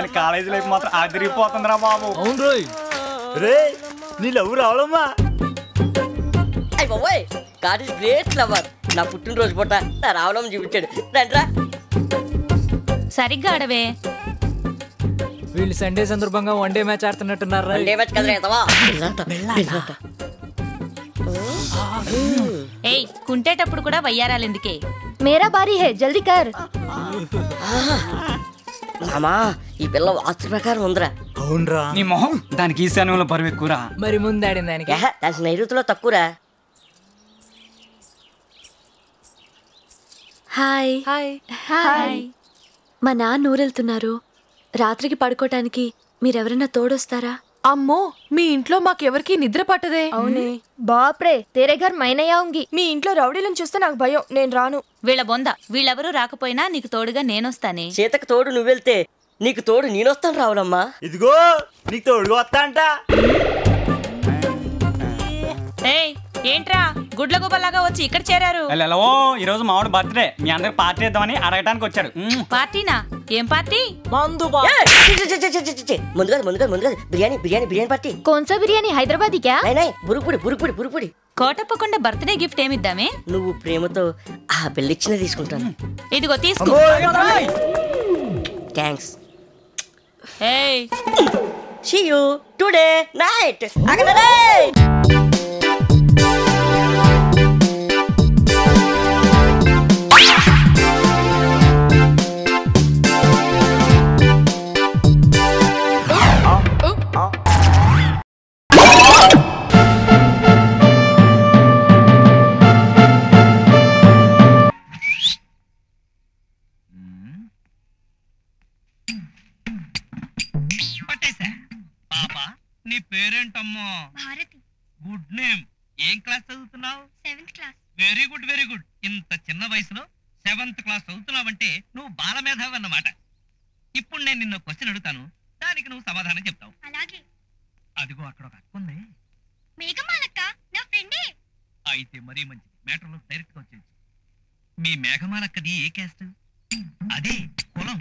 కానీ college life మాత్రం ఆదిరిపోతుందిరా బాబు. అవును రోయ్. రే నీ లవ్ రావడమ్మా. అయ్య బాబోయ్, గాడ్ ఇస్ గ్రేట్ లవర్. నా పుట్టినరోజు పూట నా రావడం చూపించాడు. రండ్రా. సరిగ్గా ఆడవే. వీళ్ళు సండే సందర్భంగా వన్ డే మ్యాచ్ ఆడుతున్నట్టున్నారు. వన్ డే మ్యాచ్ కదరా ఎదవా. ఏయ్, కుంటేటప్పుడు కూడా వయ్యారాలెందుకే? మేరా బారీ హే, జల్దీ కర్. మామా, ఈ పిల్ల వాస్తు ప్రకారం ఉందిరా. అవునరా. నీ మొహం దానికి ఈశాన్యంలో బరువు ఎక్కువరా. మరి ముందాడిన దానికి దాని నైరుతిలో తక్కువరా. హాయ్. Hi hi. మా నాన్న ఊరెళ్తున్నారు. రాత్రికి పడుకోటానికి మీరెవరైనా తోడొస్తారా? అమ్మో, మీ ఇంట్లో మాకెవరికి నిద్ర పట్టదే. అవునే. బాప్రే, తేరే ఘర్ మైనే ఆਉਂగి. మీ ఇంట్లో రౌడీలను చూస్తే నాకు భయం, నేను రాను. వీళ్ళ బొంద, వీళ్ళెవరూ రాకపోయినా నీకు తోడుగా నేనొస్తానే. సీతకు తోడు నువ్వెళ్తే నీకు తోడు నేనొస్తాను రావులమ్మా. ఇదిగో నీకు తోడుగా వస్తా అంట. ఏయ్, ఏంట్రా గుడ్లగూబలాగా వచ్చి ఇక్కడ చేరారు? ఓ ఈ రోజు మావాడు బర్త్డే, మీ అందరికి పార్టీ ఇద్దామని అడగటానికి వచ్చాడు. పార్టీనా? ఏం పార్టీ? మందు. ముందుగా బిర్యానీ బిర్యానీ బిర్యానీ పార్టీ. కోన్సా బిర్యానీ? హైదరాబాదీ క్యా? బురుకుడి. కోటప్పకుండా బర్త్డే గిఫ్ట్ ఏమిద్దామే? నువ్వు ప్రేమతో ఆ బిల్లిచ్చినా తీసుకుంటాను. ఇదిగో తీసుకో. థ్యాంక్స్. ఏయ్, See you today night. అగలరే. నీ పేరేంటమ్మా? భారతి. Good name. ఏం క్లాస్ చదువుతున్నావు? 7th class. Very good. ఇంత చిన్న వయసులో 7th క్లాస్ చదువుతున్నావంటే నువ్వు బాలమేధావి అన్నమాట. ఇప్పుడు నేను నిన్న క్వశ్చన్ అడుగుతాను, దానికి నువ్వు సమాధానం చెప్తావు. అలాగే. అదిగో అక్కడ ఒక అక్క ఉంది. మేఘమాలక్క నా ఫ్రెండే. అయితే మరీ మంచిది, మ్యాటర్లో డైరెక్ట్ గా వచ్చేయచ్చు. మీ మేఘమాలక్కది ఏ క్యాస్ట్? అదే కులం.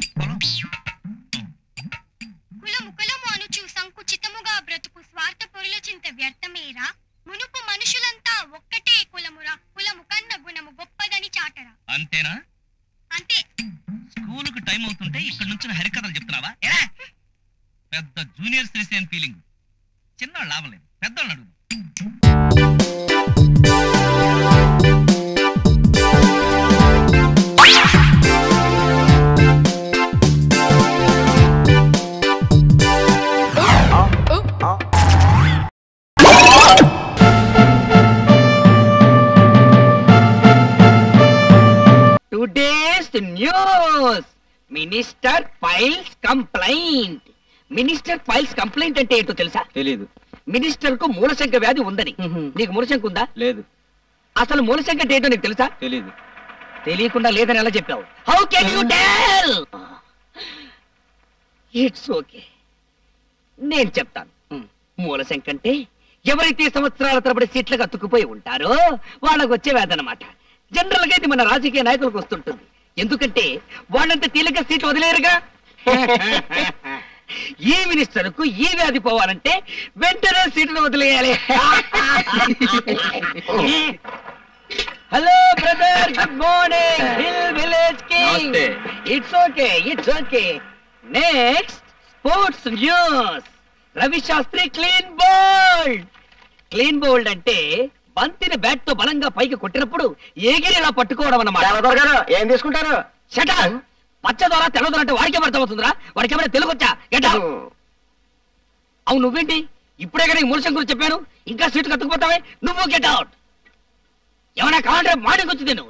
కులము అనుచు సంకుచితముగా బ్రతుకు స్వార్థ పొరుల చింత వ్యర్థమేరా. మునుపు మనుషులంతా ఒక్కటే కులమురా. కులము కన్న గుణము గొప్పదని చాటరా. అంతేనా? అంతే. స్కూలుకు టైం అవుతుంటే ఇక్కడ నుంచి హరికథలు చెప్తున్నావా? పెద్ద జూనియర్ సిటిజన్ ఫీలింగ్. చిన్నవాళ్ళు లాభం లేదు, పెద్దవాళ్ళు అడుగు. News. Minister files complaint. Minister files complaint అంటే ఏంటో తెలుసా? తెలీదు. మినిస్టర్ కు మూలశంక వ్యాధి ఉందని. నీకు మూలశంక ఉందా? లేదు. అసలు మూలశంక అంటే ఏంటో నీకు తెలుసా? తెలీదు. తెలియకుండా లేదని ఎలా చెప్పావు? How can you tell? It's okay, నేను చెప్తాను. మూలశంక అంటే ఎవరైతే సంవత్సరాల తరబడి సీట్లుగా అతుక్కుపోయి ఉంటారో వాళ్ళకు వచ్చే వ్యాధి అన్నమాట. జనరల్ గా ఇది మన రాజకీయ నాయకులకు వస్తుంటుంది. ఎందుకంటే వాళ్ళంతా తేలిక సీట్లు వదిలేరుగా. ఈ మినిస్టర్ కు ఈ వ్యాధి పోవాలంటే వెంటనే సీట్లు వదిలేయాలి. Hello brother, good morning. Hill village king. It's okay. Next sports news. Ravi Shastri clean bowled అంటే బంతిని బ్యాట్ తో బలంగా పైకి కొట్టినప్పుడు ఎగిరిలా పట్టుకోవడం అన్నమాట. ఏం తీసుకుంటారు? షటల్. పచ్చ ద్వారా తెల్లదొర అంటే వాడికే అర్థమవుతుందిరా. వాడికి ఏమైనా తెలుగు వచ్చా? Get out. అవును, నువ్వేంటి ఇప్పుడే కానీ మూలశంకర్ గురించి చెప్పాను, ఇంకా సీటు కత్తుకుపోతావే. నువ్వు గెట్ అవుట్. ఏమైనా కావాలంటే మార్నింగ్ వచ్చి నేను.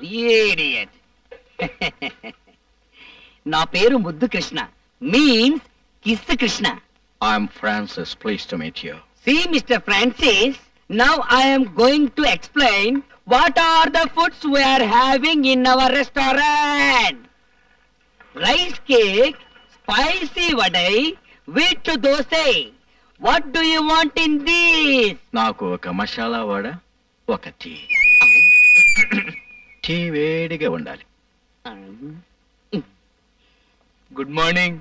నా పేరు ముద్దు Krishna, means kiss Krishna. I'm Francis, please to meet you. See Mr. Francis, now I am going to explain what are the foods we are having in our restaurant. Rice cake, spicy vadai, wheat dosai. What do you want in this? నాకు ఒక మసాలా వడ, ఒక tea. Tea వేడిగా ఉండాలి. Good morning.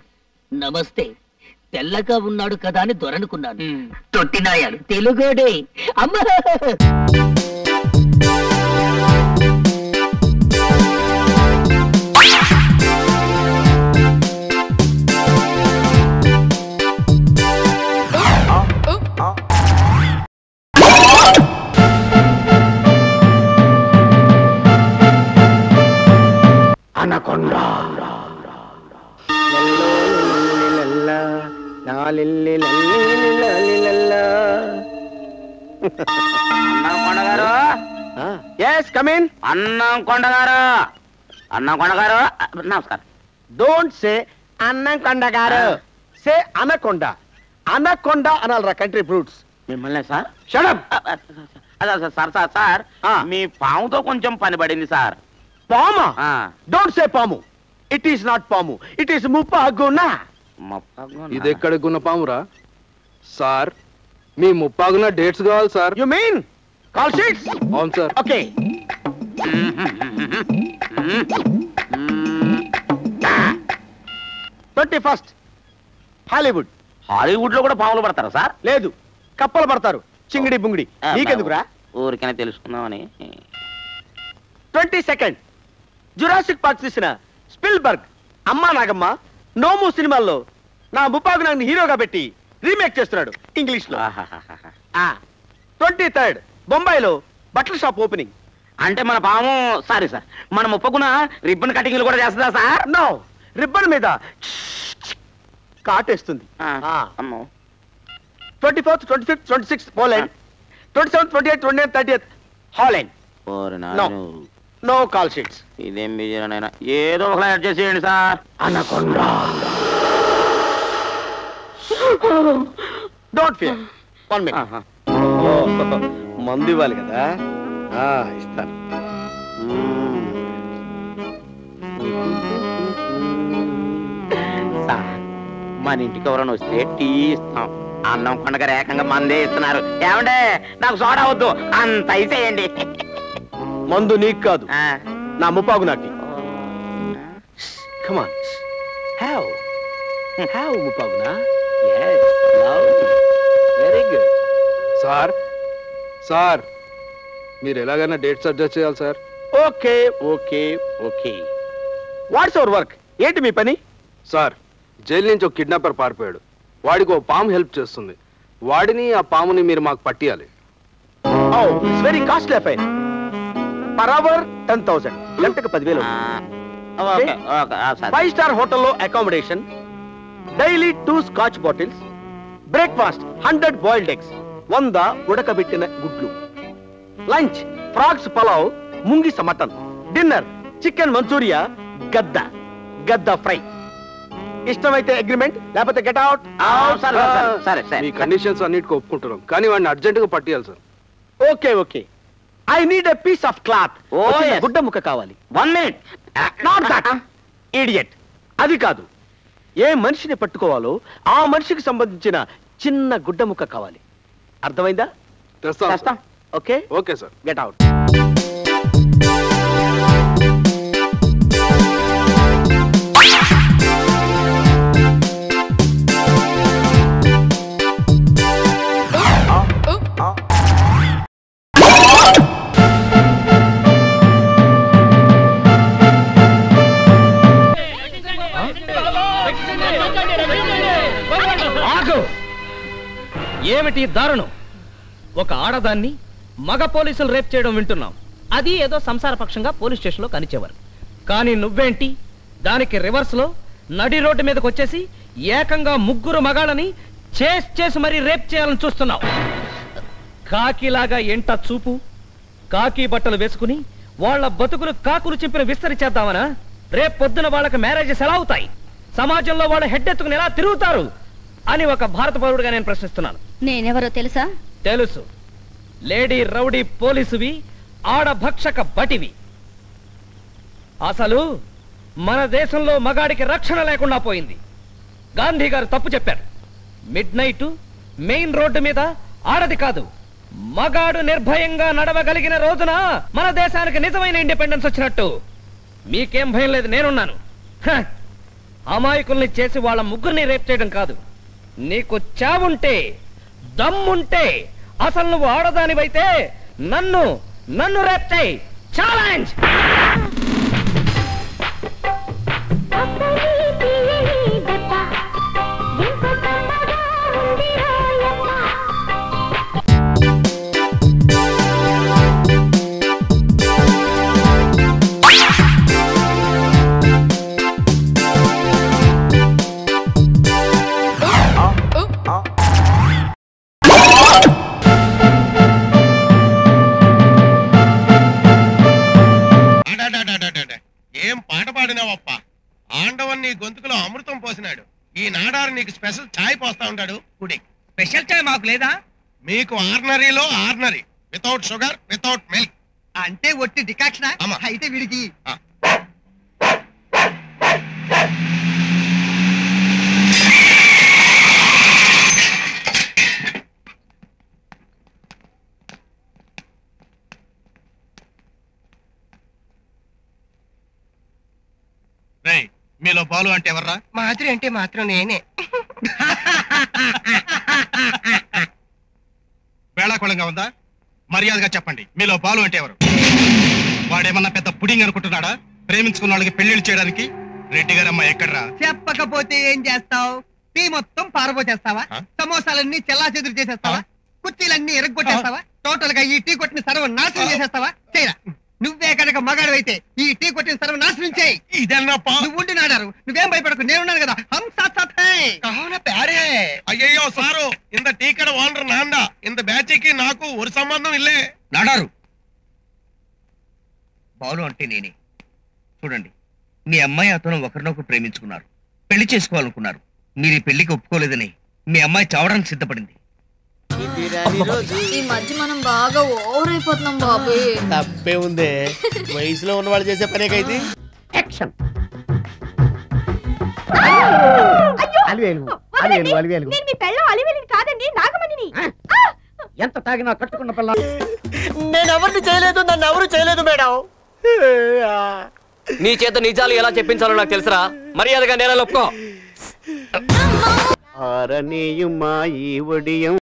నమస్తే. తెల్లగా ఉన్నాడు కదా అని దొరనుకున్నాను. తొట్టినాయాలు తెలుగోడే అమ్మ. అనకొండ అన్నం కొండగారు. Yes come in. అన్నం కొండగారు. అన్నం కొండగారు నమస్కారం. డోంట్ సే అన్నం కొండగారు, సే అనకొండ. అనకొండ అనాలరా కంట్రీ బ్రూట్స్. మిమ్మల్ని sir. Shut up. Sir sir sir మీ పాముతో కొంచెం పని పడింది సార్. పామా? డోంట్ సే పాము. ఇట్ ఈస్ నాట్ పాము, ఇట్ ఈస్ ముప్పాగున. ఇది ఎక్కడ గున్న పామురా సార్? మీ ముప్పాగున డేట్స్ కావాలి sir. You mean call sheets? అవును sir. Okay. 21st Hollywood. Hollywood లో కూడా పాములు పడతారా సార్? లేదు, కప్పలు పడతారు. చింగిడి బుంగిడి. నీకెందుకురా? ఊరికనే తెలుసుకుందామని. 22nd జురాసిక్ పార్క్ తీసిన స్పిల్బర్గ్ అమ్మా నాగమ్మ నోము సినిమాల్లో నా ముప్పాగు నాగని హీరోగా పెట్టి రీమేక్ చేస్తున్నాడు ఇంగ్లీష్ లో. 23rd బొంబాయిలో బట్టల షాప్ ఓపెనింగ్. అంటే మన పాము సారీ సార్ మన ముప్పకున రిబ్బన్ కటింగ్లు కూడా చేస్తుందా సార్? నో, రిబ్బన్ మీద కాటేస్తుంది. 24th 25th 26th Poland. 27th 28th 29th 30th Holland. No call sheets. ఇదేం బిజీనైనా ఏదో ఒకలా అడ్జస్ట్ చేయండి sir. Anaconda. Don't fear. 1 minute. మందు ఇవ్వాలి కదా, ఇస్తాను. సార్ మన ఇంటికి ఎవరైనా వస్తే టీ ఇస్తాం. అన్నం కొండగా ఏకంగా మందే ఇస్తున్నారు. ఏమంటే నాకు సోడా వద్దు, అంత ఇసేయండి. మందు నీకు కాదు, నా ముప్పాగు నాకి. Come on. How? How ముప్పాగునా? Yes. Very good. Sir sir మీరు ఎలాగైనా డేట్స్ అడ్జస్ట్ చేయాలి sir. Okay okay okay. What's our work? ఏంటి మీ పని? సార్ జైలు నుంచి ఒక కిడ్నాపర్ పారిపోయాడు. వాడికి ఓ పాము హెల్ప్ చేస్తుంది. వాడిని ఆ పాముని మీరు మాకు పట్టియాలి. Oh, it's very costly affair. Per hour 10,000. గంటకు 10,000. 5-star హోటల్లో accommodation, daily 2 scotch bottles, breakfast 100 boiled eggs, 100 ఉడకబెట్టిన గుడ్లు, లంచ్ ఫ్రాగ్స్ పలావ్, ముంగిస మటన్, డిన్నర్ చికెన్ మంచూరియా, గద్ద ఫ్రై. ఇష్టమైతే అగ్రిమెంట్, లేకపోతే గెట్ అవుట్. మీ కండిషన్స్ అన్నిటికీ ఒప్పుకుంటున్నాం, కానీ వాడిని అర్జెంటుగా పట్టియాలి sir. Okay okay. I need a piece of cloth. గుడ్డ ముక్క కావాలి. 1 minute. Not that idiot. అది కాదు, ఏ మనిషిని పట్టుకోవాలో ఆ మనిషికి సంబంధించిన చిన్న గుడ్డ ముక్క కావాలి. అర్థమైందా? తెస్తాం. Okay okay sir. Get out. ఏమిటి దారుణం? ఒక ఆడదాన్ని మగ పోలీసులు రేప్ చేయడం వింటున్నాం. అది ఏదో సంసారపక్షంగా పోలీస్ స్టేషన్లో కనిచేవారు. కానీ నువ్వేంటి దానికి రివర్స్ లో నడి రోడ్డు మీదకి వచ్చేసి ఏకంగా 3 మగాళ్ళని చేసి మరీ రేప్ చేయాలని చూస్తున్నావు. కాకిలాగా ఎంట చూపు, కాకి బట్టలు వేసుకుని వాళ్ళ బతుకులు కాకులు చింపిన విస్తరి చేద్దామనా? రేపు పొద్దున వాళ్ళకి మ్యారేజెస్ ఎలా అవుతాయి? సమాజంలో వాళ్ళ హెడ్ ఎత్తుకుని ఎలా తిరుగుతారు అని ఒక భారత పౌరుడిగా నేను ప్రశ్నిస్తున్నాను. నేనెవరో తెలుసా? తెలుసు. లేడీ రౌడీ పోలీసువి, ఆడభక్షక బటివి. అసలు మన దేశంలో మగాడికి రక్షణ లేకుండా పోయింది. గాంధీ గారు తప్పు చెప్పారు. మిడ్ నైట్ మెయిన్ రోడ్డు మీద ఆడది కాదు, మగాడు నిర్భయంగా నడవగలిగిన రోజున మన దేశానికి నిజమైన ఇండిపెండెన్స్ వచ్చినట్టు. మీకేం భయం లేదు, నేనున్నాను. అమాయకుల్ని చేసి వాళ్ళ 3 రేప్ చేయడం కాదు, నీకు చావుంటే దమ్ముంటే అసలు నువ్వు ఆడదానివైతే నన్ను నన్ను రేప్ చేయి. ఛాలెంజ్. ఏం పాట పాడినావప్ప. ఆండవన్ నీ గొంతుకులో అమృతం పోసినాడు. ఈ నాడారు నీకు స్పెషల్ ఛాయ్ పోస్తా ఉంటాడు. కుడి. స్పెషల్ చాయ్ మాకు లేదా? మీకు ఆర్డినరీలో ordinary, without sugar, without milk. అంటే ఒట్టి డికాక్షనా? అయితే వీడికి మీలో బాలు అంటే ఎవర్రా? మాధురి అంటే మాత్రం నేనే. వేళాకుళంగా ఉందా? మర్యాదగా చెప్పండి, మీలో బాలు అంటే ఎవరు? వాడేమన్నా పెద్ద పుడింగ్ అనుకుంటున్నాడా? ప్రేమించుకున్న వాళ్ళకి పెళ్లిళ్ళు చేయడానికి? రెడ్డి గారమ్మ ఎక్కడ్రా? చెప్పకపోతే ఏం చేస్తావు? టీ మొత్తం పారబోచేస్తావా? సమోసాలన్నీ చెల్లా చెదురు చేసేస్తావా? కుర్చీలన్నీ ఎరగొట్టేస్తావా? టోటల్ గా ఈ టీ కొట్టిన సర్వనాశనం చేసేస్తావా? చేయరా. నువ్వే కనుక మగాడు ఈ టీ కొట్టిన సర్వనాశనం చేయి. ఇదన్నప్పా నువ్వు ఉండి నాడారు. నువ్వేం భయపడకు, నేనున్నాను కదా. హం సాత్ సాత్ హై. కహోనా ప్యారే. అయ్యయ్యో సారు, ఇంత టీ కడ ఓనర్ నాందా. ఇంత బ్యాచ్కి నాకు ఒక సంబంధం ఇల్లే. నాడారు బాలు అంటే నేనే. చూడండి, మీ అమ్మాయి అతను ఒకరినొకరు ప్రేమించుకున్నారు, పెళ్లి చేసుకోవాలనుకున్నారు. మీరు ఈ పెళ్లికి ఒప్పుకోలేదని మీ అమ్మాయి చావడానికి సిద్ధపడింది. ఈ మధ్య మనం బాగా ఓవర్ అయిపోతున్నాం బాబు. తప్పే ఉందే, వయసులో ఉన్న వాళ్ళు చేసే పనేకైతే. ఎంత తాగినా కట్టుకున్న పిల్ల. నేను ఎవరిని చేయలేదు, నన్ను ఎవరు చేయలేదు మేడం. నీ చేత నిజాలు ఎలా చెప్పించాలో నాకు తెలుసురా. మర్యాదగా నేల ఒప్పుకో. ఆరనీయుమా ఈ ఒడియం